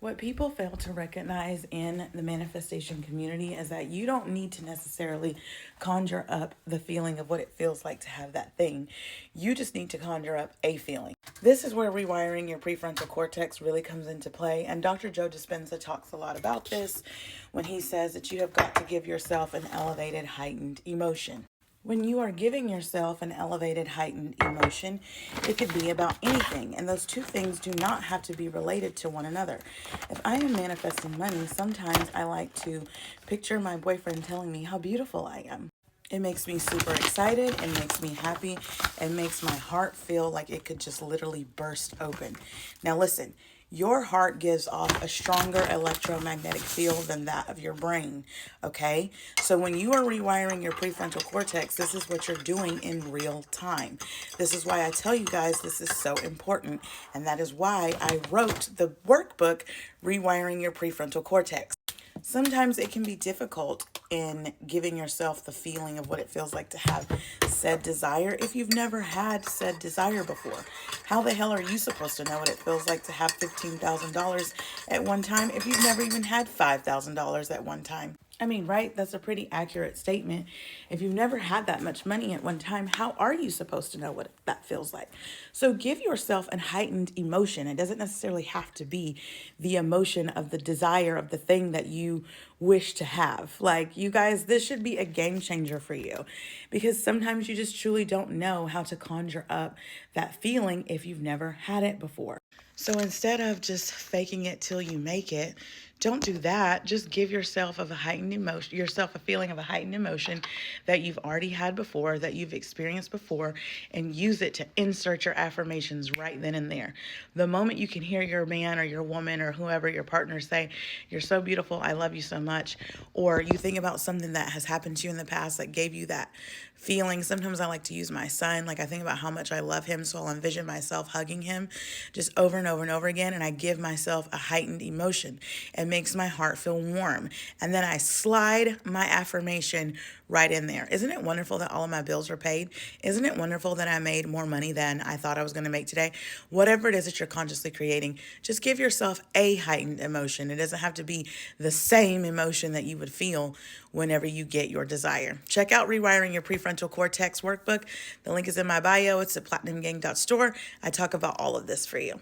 What people fail to recognize in the manifestation community is that you don't need to necessarily conjure up the feeling of what it feels like to have that thing. You just need to conjure up a feeling. This is where rewiring your prefrontal cortex really comes into play. And Dr. Joe Dispenza talks a lot about this when he says that you have got to give yourself an elevated, heightened emotion. When you are giving yourself an elevated, heightened emotion, it could be about anything. And those two things do not have to be related to one another. If I am manifesting money, sometimes I like to picture my boyfriend telling me how beautiful I am. It makes me super excited. It makes me happy. It makes my heart feel like it could just literally burst open. Now, listen. Your heart gives off a stronger electromagnetic field than that of your brain, okay? So when you are rewiring your prefrontal cortex, this is what you're doing in real time. This is why I tell you guys this is so important, and that is why I wrote the workbook, Rewiring Your Prefrontal Cortex. Sometimes it can be difficult in giving yourself the feeling of what it feels like to have said desire if you've never had said desire before. How the hell are you supposed to know what it feels like to have $15,000 at one time if you've never even had $5,000 at one time? I mean, right? That's a pretty accurate statement. If you've never had that much money at one time, how are you supposed to know what that feels like? So give yourself a heightened emotion. It doesn't necessarily have to be the emotion of the desire of the thing that you wish to have. Like, you guys, this should be a game changer for you because sometimes you just truly don't know how to conjure up that feeling if you've never had it before. So instead of just faking it till you make it, don't do that. Just give yourself of a heightened emotion, yourself a feeling of a heightened emotion that you've already had before, that you've experienced before, and use it to insert your affirmations right then and there. The moment you can hear your man or your woman or whoever your partner say, "You're so beautiful, I love you so much," or you think about something that has happened to you in the past that gave you that feeling. Sometimes I like to use my son. Like, I think about how much I love him, so I'll envision myself hugging him just over and over and over again, and I give myself a heightened emotion. It makes my heart feel warm. And then I slide my affirmation right in there. Isn't it wonderful that all of my bills are paid? Isn't it wonderful that I made more money than I thought I was going to make today? Whatever it is that you're consciously creating, just give yourself a heightened emotion. It doesn't have to be the same emotion that you would feel whenever you get your desire. Check out Rewiring Your Prefrontal Cortex workbook. The link is in my bio. It's at platinumgang.store. I talk about all of this for you.